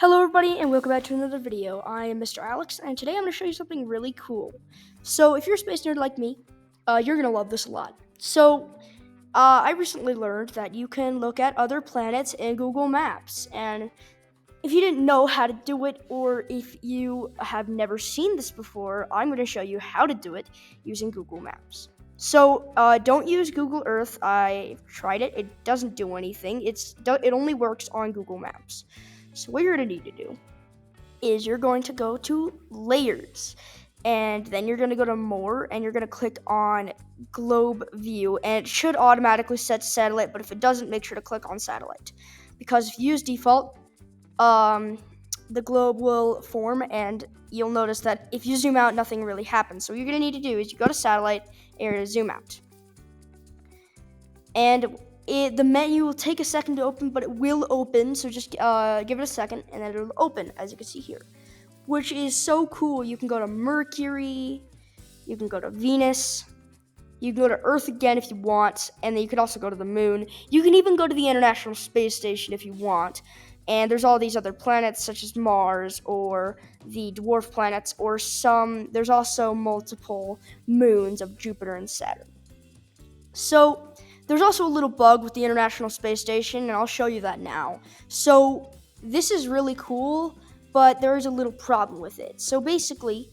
Hello everybody and welcome back to another video. I am Mr. Alex and today I'm going to show you something really cool. So if you're a space nerd like me, you're going to love this a lot. I recently learned that you can look at other planets in Google Maps, and if you didn't know how to do it or if you have never seen this before, I'm going to show you how to do it using Google Maps. Don't use Google Earth. I tried it. It doesn't do anything. It only works on Google Maps. So what you're going to need to do is you're going to go to layers, and then you're going to go to more, and you're going to click on globe view, and it should automatically set satellite, but if it doesn't, make sure to click on satellite, because if you use default, the globe will form, and you'll notice that if you zoom out, nothing really happens. So what you're going to need to do is you go to satellite and you're going to zoom out, and the menu will take a second to open, but it will open, so just give it a second, and then it'll open, as you can see here, which is so cool. You can go to Mercury, you can go to Venus, you can go to Earth again if you want, and then you can also go to the moon. You can even go to the International Space Station if you want, and there's all these other planets such as Mars or the dwarf planets, or there's also multiple moons of Jupiter and Saturn. So there's also a little bug with the International Space Station, and I'll show you that now. So this is really cool, but there is a little problem with it. So basically,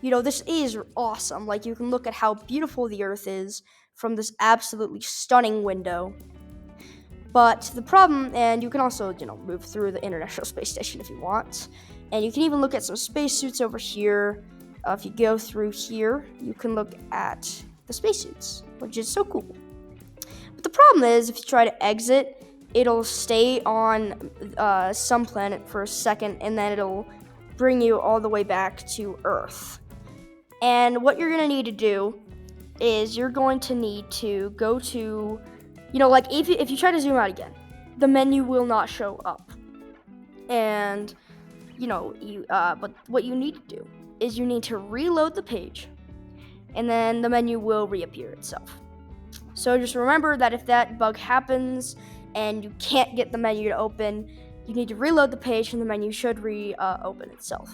this is awesome. Like, you can look at how beautiful the Earth is from this absolutely stunning window. But the problem, and you can also, move through the International Space Station if you want. And you can even look at some spacesuits over here. If you go through here, you can look at the spacesuits, which is so cool. But the problem is, if you try to exit, it'll stay on some planet for a second, and then it'll bring you all the way back to Earth. And what you're going to need to do is you're going to need to go to, if you try to zoom out again, the menu will not show up. And, but what you need to do is you need to reload the page, and then the menu will reappear itself. So just remember that if that bug happens and you can't get the menu to open, you need to reload the page and the menu should open itself.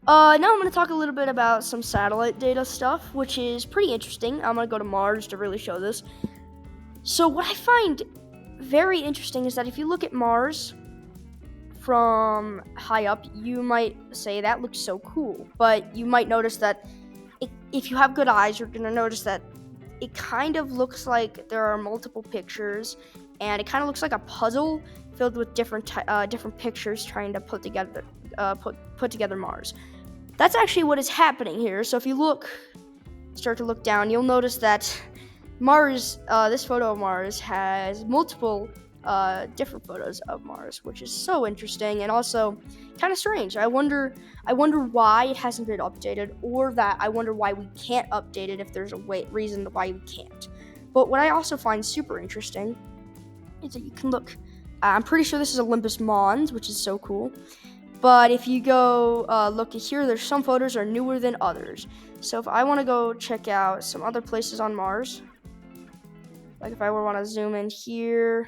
Now I'm going to talk a little bit about some satellite data stuff, which is pretty interesting. I'm going to go to Mars to really show this. So what I find very interesting is that if you look at Mars from high up, you might say that looks so cool, but you might notice that if you have good eyes, you're going to notice that it kind of looks like there are multiple pictures, and it kind of looks like a puzzle filled with different pictures trying to put together Mars. That's actually what is happening here. So if you start to look down, you'll notice that Mars, this photo of Mars has multiple different photos of Mars, which is so interesting and also kind of strange. I wonder why it hasn't been updated, or that I wonder why we can't update it if there's a reason why we can't. But what I also find super interesting is that you can look. I'm pretty sure this is Olympus Mons, which is so cool. But if you go look at here, there's some photos are newer than others. So if I want to go check out some other places on Mars, like if I want to zoom in here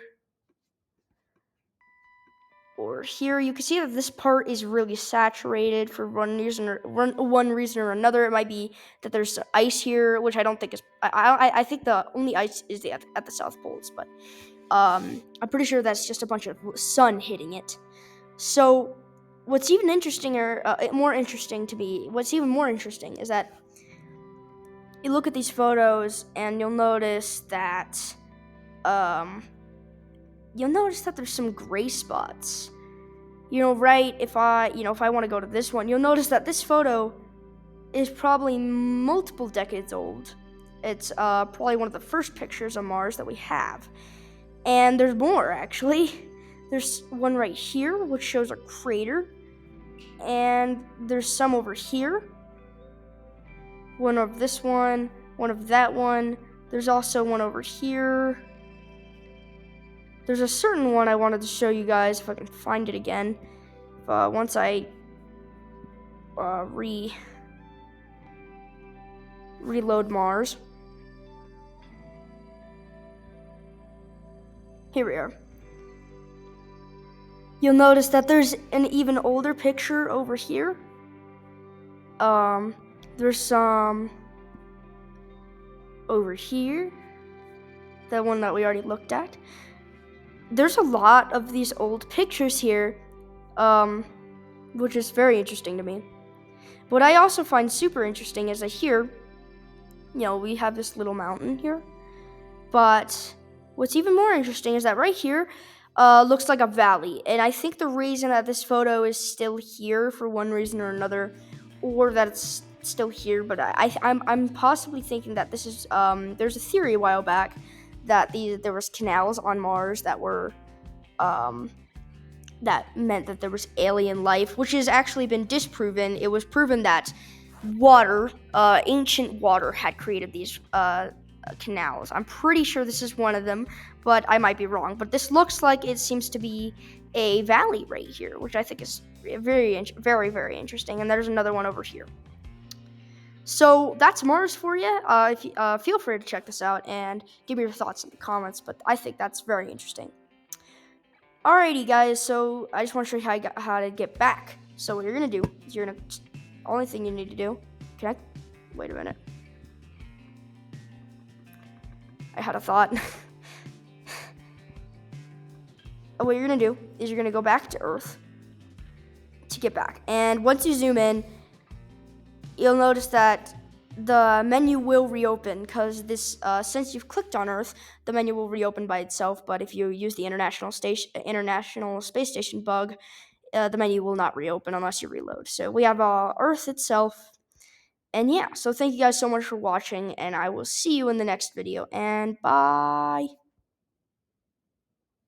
or here, you can see that this part is really saturated for one reason or another. It might be that there's ice here, which I don't think is. I think the only ice is at the South Poles, but I'm pretty sure that's just a bunch of sun hitting it. So what's even more interesting to me, what's even more interesting is that you look at these photos and you'll notice that there's some gray spots. If I want to go to this one, you'll notice that this photo is probably multiple decades old. It's probably one of the first pictures of Mars that we have. And there's more, actually. There's one right here, which shows a crater. And there's some over here. One of this one of that one. There's also one over here. There's a certain one I wanted to show you guys, if I can find it again. Once I reload Mars. Here we are. You'll notice that there's an even older picture over here. There's some over here, the one that we already looked at. There's a lot of these old pictures here, which is very interesting to me. What I also find super interesting is that here, we have this little mountain here, but what's even more interesting is that right here looks like a valley, and I think the reason that this photo is still here for one reason or another, or that it's still here, but I'm possibly thinking that this is there's a theory a while back that there was canals on Mars that were that meant that there was alien life, which has actually been disproven. It was proven that water, ancient water, had created these canals. I'm pretty sure this is one of them, but I might be wrong. But this looks like it seems to be a valley right here, which I think is very, very, very interesting. And there's another one over here. So that's Mars for you. Feel free to check this out and give me your thoughts in the comments. But I think that's very interesting. Alrighty, guys. So I just want to show you how to get back. So what you're gonna do is only thing you need to do. Connect. Wait a minute. I had a thought. What you're gonna do is you're gonna go back to Earth to get back, and once you zoom in, you'll notice that the menu will reopen because this since you've clicked on Earth, the menu will reopen by itself. But if you use the International Space Station bug, the menu will not reopen unless you reload. So we have Earth itself. And yeah, so thank you guys so much for watching, and I will see you in the next video, and bye.